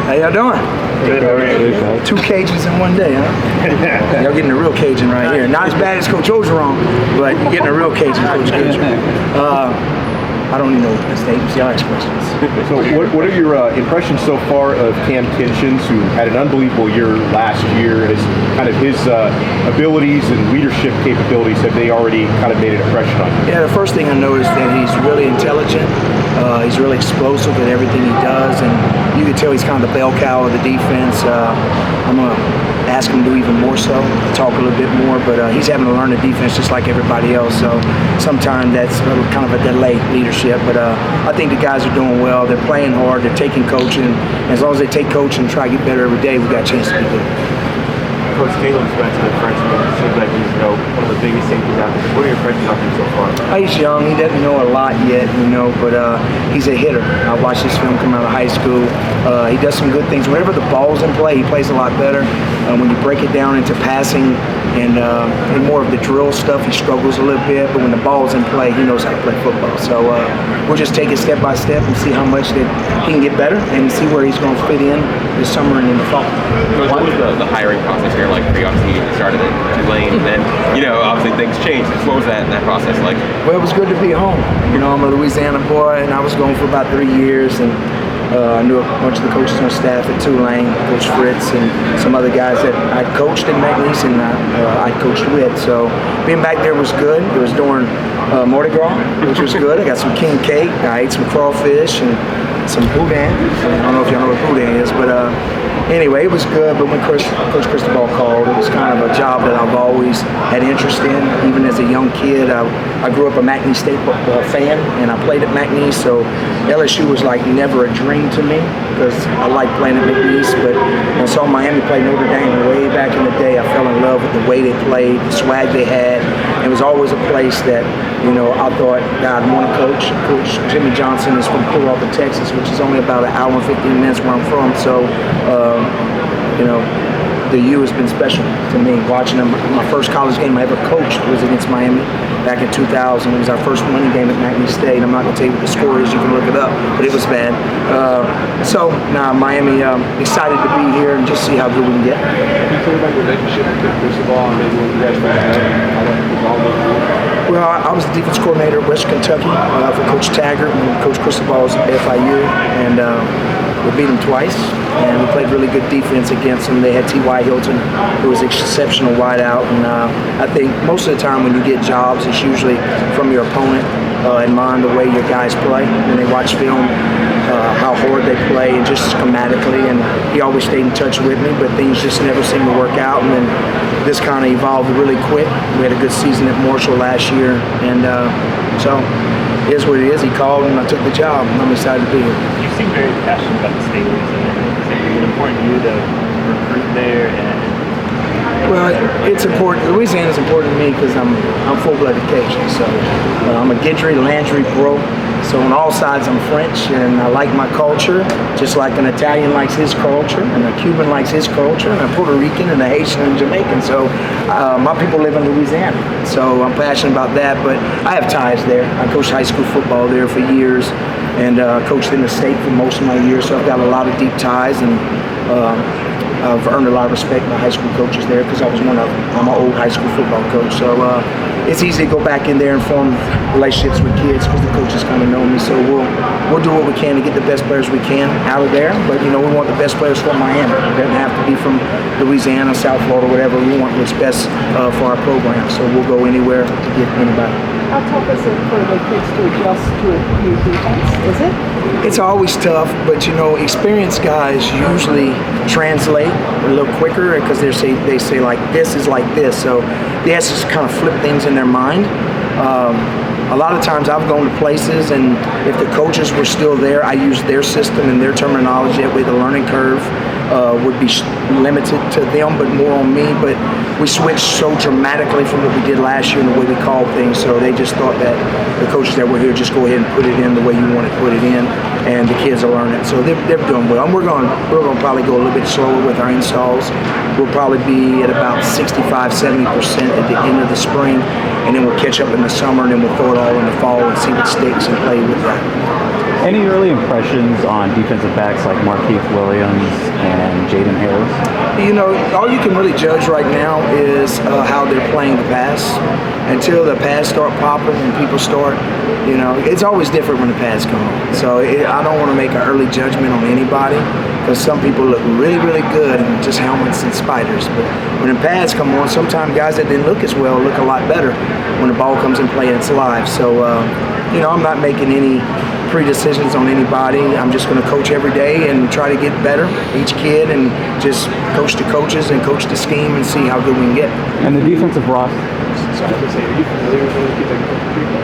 How y'all doing? Good. 2 Cajuns in one day, huh? Y'all getting a real Cajun right here. Not as bad as Coach Ogeron, but you're getting a real Cajun, Coach Guidry. I don't even know the statements. Y'all ask questions. So what are your impressions so far of Cam Kinchins, who had an unbelievable year last year? Has kind of his abilities and leadership capabilities, have they already kind of made an impression on you? Yeah, the first thing I noticed that he's really intelligent. He's really explosive in everything he does, and you can tell he's kind of the bell cow of the defense. I'm going to ask him to do even more so, talk a little bit more, but he's having to learn the defense just like everybody else, so sometimes that's kind of a delayed leadership, but I think the guys are doing well. They're playing hard, they're taking coaching. As long as they take coaching and try to get better every day, we got a chance to be good. Coach Taylor's back to the freshman. It seems like he's one of the biggest safeties out there. What are your impressions of him so far? He's young. He doesn't know a lot yet, but he's a hitter. I watched this film come out of high school. He does some good things. Whenever the ball's in play, he plays a lot better. When you break it down into passing and more of the drill stuff, he struggles a little bit. But when the ball's in play, he knows how to play football. So we'll just take it step by step and see how much that he can get better and see where he's going to fit in this summer and in the fall. What was the hiring process here like for you? Obviously, you started at Tulane, and then, obviously things changed. What was that process like? Well, it was good to be home. I'm a Louisiana boy, and I was gone for about 3 years, and I knew a bunch of the coaches on staff at Tulane, Coach Fritz, and some other guys that I coached in McNeese and I coached with. So being back there was good. It was during Mardi Gras, which was good. I got some king cake. I ate some crawfish and some boudin. I don't know if y'all know what boudin is, but anyway, it was good. But when Coach Cristobal called, it was kind of a job that I've always had interest in. Even as a young kid, I grew up a McNeese State fan, and I played at McNeese, so LSU was like never a dream to me because I liked playing at McNeese. But when I saw Miami play Notre Dame way back in the day, I fell in love with the way they played, the swag they had. It was always a place that, I thought that I'd want to coach. Coach Jimmy Johnson is from Clearwater, Texas, which is only about an hour and 15 minutes where I'm from. So, the U has been special to me. Watching them, my first college game I ever coached was against Miami back in 2000. It was our first winning game at McNeese State. I'm not going to tell you what the score is. You can look it up, but it was bad. So now Miami, excited to be here and just see how good we can get. Can you tell me about your relationship with Cristobal and maybe when you guys how that was all about? Well, I was the defense coordinator at West Kentucky for Coach Taggart and Coach Cristobal was at FIU, and we beat them twice, and we played really good defense against them. They had T.Y. Hilton, who was exceptional wideout, and I think most of the time when you get jobs, it's usually from your opponent in mind, the way your guys play. And they watch film, how hard they play, and just schematically, and he always stayed in touch with me, but things just never seemed to work out, and then this kind of evolved really quick. We had a good season at Marshall last year, and so it is what it is. He called and I took the job, and I'm excited to be here. You seem very passionate about the state of Louisiana. Is it important to you to recruit there? Well, it's important. Louisiana is important to me because I'm full-blooded Cajun. So I'm a Guidry, Landry bro. So on all sides, I'm French, and I like my culture, just like an Italian likes his culture, and a Cuban likes his culture, and a Puerto Rican, and a Haitian, and Jamaican. So my people live in Louisiana, so I'm passionate about that. But I have ties there. I coached high school football there for years, and coached in the state for most of my years. So I've got a lot of deep ties, and I've earned a lot of respect by high school coaches there because I was one of them. I'm an old high school football coach, so it's easy to go back in there and form relationships with kids because the coaches kind of know me. So we'll do what we can to get the best players we can out of there. But we want the best players from Miami. It doesn't have to be from Louisiana, South Florida, whatever. We want what's best for our program. So we'll go anywhere to get anybody. How tough is it for the kids to adjust to a new defense? Is it? It's always tough, but experienced guys usually translate a little quicker because they say like this is like this. So they have to kind of flip things in their mind. A lot of times I've gone to places, and if the coaches were still there, I used their system and their terminology. That way the learning curve would be limited to them, but more on me. But we switched so dramatically from what we did last year and the way we called things, so they just thought that the coaches that were here just go ahead and put it in the way you want to put it in, and the kids are learning. So they're doing well. And we're going to probably go a little bit slower with our installs. We'll probably be at about 65-70% at the end of the spring, and then we'll catch up in the summer, and then we'll throw it all in the fall and see what sticks and play with that. Any early impressions on defensive backs like Markeith Williams and Jaden Harris? You know, all you can really judge right now is how they're playing the pass. Until the pass start popping and people start, you know, it's always different when the pass come on. So I don't want to make an early judgment on anybody, because some people look really, really good in just helmets and spiders. But when the pads come on, sometimes guys that didn't look as well look a lot better when the ball comes in play and it's live. So, you know, I'm not making any pre-decisions on anybody. I'm just going to coach every day and try to get better, each kid, and just coach the coaches and coach the scheme and see how good we can get. And the defensive roster? Sorry, I was saying, are you familiar with those kids? Like,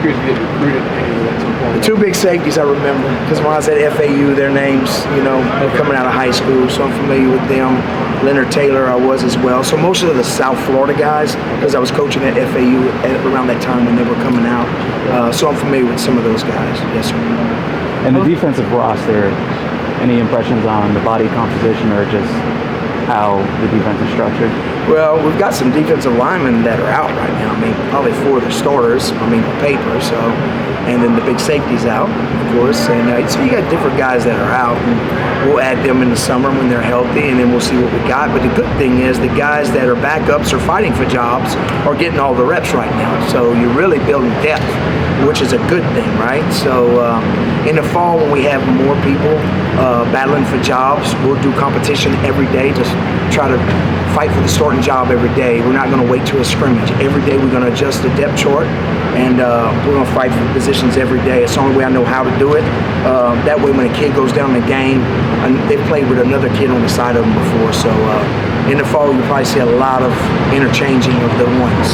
curious if you get recruited anywhere at some point. The two big safeties I remember, because when I was at FAU, their names, you know, they're coming out of high school, so I'm familiar with them. Leonard Taylor, I was as well. So most of the South Florida guys, because I was coaching at FAU around that time when they were coming out. So I'm familiar with some of those guys. Yes, sir. And the defensive roster, any impressions on the body composition or just how the defense is structured? Well, we've got some defensive linemen that are out right now. I mean, probably 4 of the starters, on paper, so. And then the big safety's out, of course. And so you got different guys that are out. And we'll add them in the summer when they're healthy, and then we'll see what we got. But the good thing is the guys that are backups or fighting for jobs are getting all the reps right now. So you're really building depth, which is a good thing, right? So in the fall, when we have more people battling for jobs, we'll do competition every day, just try to fight for the starting job every day. We're not going to wait to a scrimmage. Every day we're going to adjust the depth chart, and we're going to fight for positions every day. It's the only way I know how to do it. That way when a kid goes down in the game, and they've played with another kid on the side of them before. So in the fall, you'll probably see a lot of interchanging of the ones.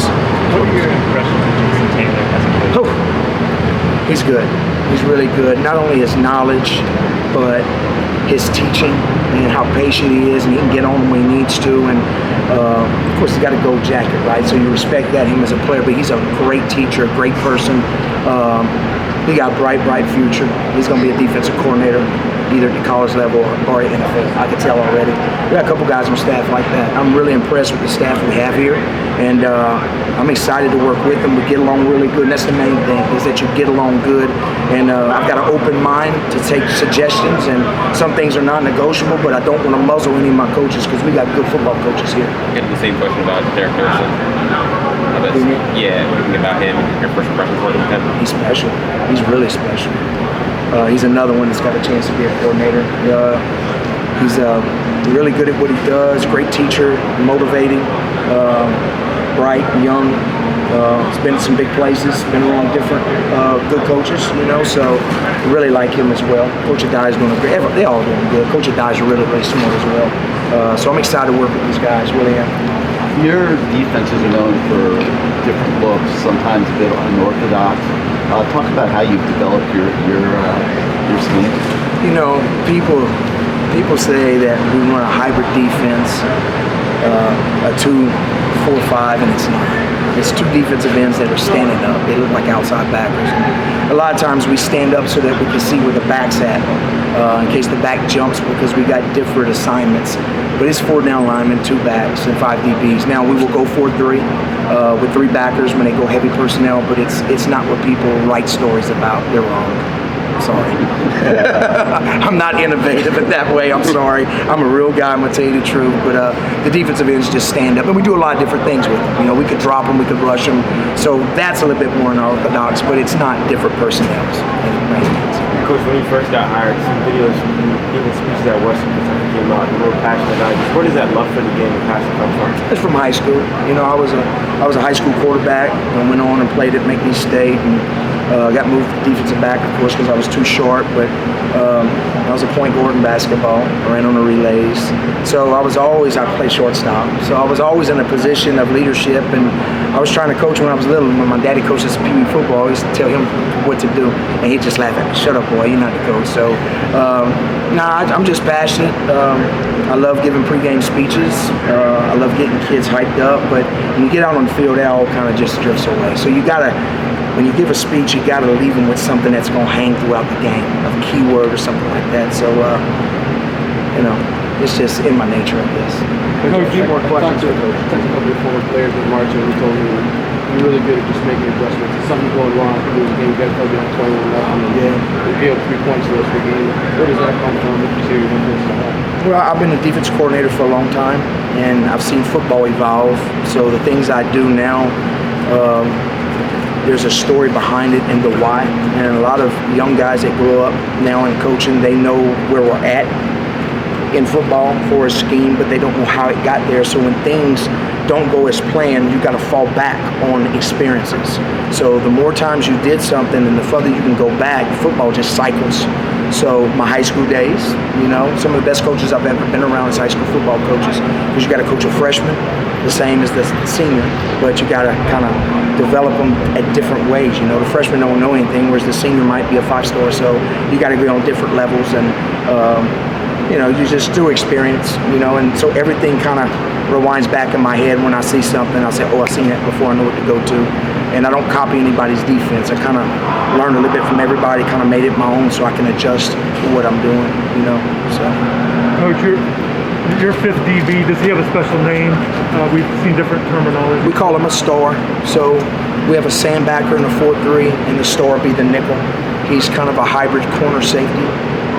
What are your impressions of Jason Taylor as a coach? He's good. He's really good. Not only his knowledge, but his teaching and how patient he is, and he can get on when he needs to. And of course, he's got a gold jacket, right? So you respect that, him as a player. But he's a great teacher, a great person. He got a bright future. He's going to be a defensive coordinator, either at the college level or at NFL. I can tell already. We got a couple guys on staff like that. I'm really impressed with the staff we have here, and I'm excited to work with them. We get along really good, and that's the main thing, is that you get along good. And I've got an open mind to take suggestions, and some things are non-negotiable, but I don't want to muzzle any of my coaches, because we got good football coaches here. I get the same question about Derek Harrison. Yeah, what do you think about him? Your first impressions working with him? He's special. He's really special. He's another one that's got a chance to be a coordinator. He's really good at what he does. Great teacher, motivating, bright, young. He's been in some big places, been around different good coaches, you know, so really like him as well. Coach Adai is doing great. They all doing good. Coach Adai is really smart as well. So I'm excited to work with these guys, really am. Your defenses are known for different looks, sometimes a bit unorthodox. Talk about how you've developed your scheme. You know, people say that we run a hybrid defense, a 2-4-5, and it's not. It's two defensive ends that are standing up. They look like outside backers. And a lot of times we stand up so that we can see where the back's at, in case the back jumps, because we got different assignments. But it's 4 down linemen, 2 backs, and 5 DBs. Now we will go 4-3 with 3 backers when they go heavy personnel, but it's not what people write stories about. They're wrong. Sorry. I'm not innovative in that way. I'm sorry. I'm a real guy. I'm going to tell you the truth. But the defensive ends just stand up. And we do a lot of different things with them. You know, we could drop them. We could rush them. So that's a little bit more unorthodox, but it's not different personnel. Coach, when you first got hired, some videos from you giving speeches at Western Kentucky came out. You're real passionate about it. Where does that love for the game and passion come from? It's from high school. You know, I was a high school quarterback and went on and played at McNeese State. And Got moved to defensive back, of course, because I was too short, but I was a point guard in basketball. I ran on the relays. So I played shortstop. So I was always in a position of leadership, and I was trying to coach when I was little. When my daddy coached us Pee Wee football, I used to tell him what to do, and he'd just laugh at me. Shut up, boy, you're not the coach. So, I'm just passionate. I love giving pregame speeches. I love getting kids hyped up, but when you get out on the field, that all kind of just drifts away. So when you give a speech, you gotta leave them with something that's gonna hang throughout the game, a keyword or something like that. So, it's just in my nature, I guess. Coach, more questions. I talked to a couple of former players in March, and he told me you're really good at just making adjustments. If something going wrong, if you lose a game, you got to go down 21-0. You gave up 3 points to us for the game. Where does that come from? If you see your defense? Well, I've been a defense coordinator for a long time, and I've seen football evolve. So the things I do now, there's a story behind it and the why. And a lot of young guys that grow up now in coaching, they know where we're at in football for a scheme, but they don't know how it got there. So when things don't go as planned, you got to fall back on experiences. So the more times you did something and the further you can go back, football just cycles. So my high school days, some of the best coaches I've ever been around is high school football coaches, because you got to coach a freshman the same as the senior, but you got to kind of develop them at different ways. The freshman don't know anything, whereas the senior might be a 5-star. So you got to be on different levels, and you just do experience, and so everything kind of rewinds back in my head. When I see something, I say, oh, I've seen that before, I know what to go to. And I don't copy anybody's defense. I kind of learned a little bit from everybody, kind of made it my own so I can adjust to what I'm doing, so. Coach, your fifth DB, does he have a special name? We've seen different terminology. We call him a star. So we have a sandbacker in the 4-3, and the star be the nickel. He's kind of a hybrid corner safety.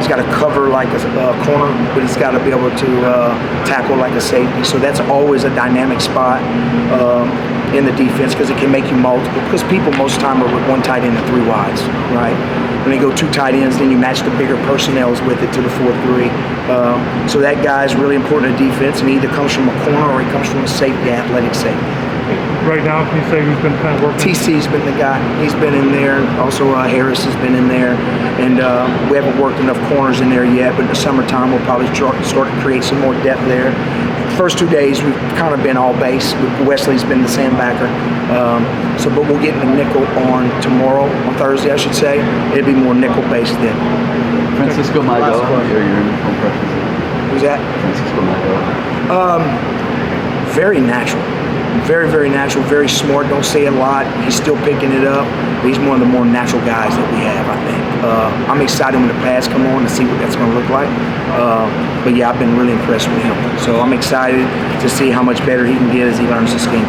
He's got to cover like a corner, but he's got to be able to tackle like a safety. So that's always a dynamic spot in the defense, because it can make you multiple. Because people most of the time are with 1 tight end and 3 wides, right? When they go 2 tight ends, then you match the bigger personnels with it to the 4-3. So that guy's really important to defense, and he either comes from a corner or he comes from a safety, athletic safety. Right now, can you say who's been kind of working? TC's been the guy. He's been in there. Also, Harris has been in there. And we haven't worked enough corners in there yet, but in the summertime, we'll probably start to create some more depth there. First 2 days, we've kind of been all base. Wesley's been the sandbacker. But we'll get the nickel on tomorrow, on Thursday, I should say. It'll be more nickel-based then. Francisco Mago, your impressions? Who's that? Francisco Mago. Very natural. Very, very natural, very smart, don't say a lot. He's still picking it up. He's one of the more natural guys that we have, I think. I'm excited when the pads come on to see what that's going to look like. But yeah, I've been really impressed with him. So I'm excited to see how much better he can get as he learns the scheme.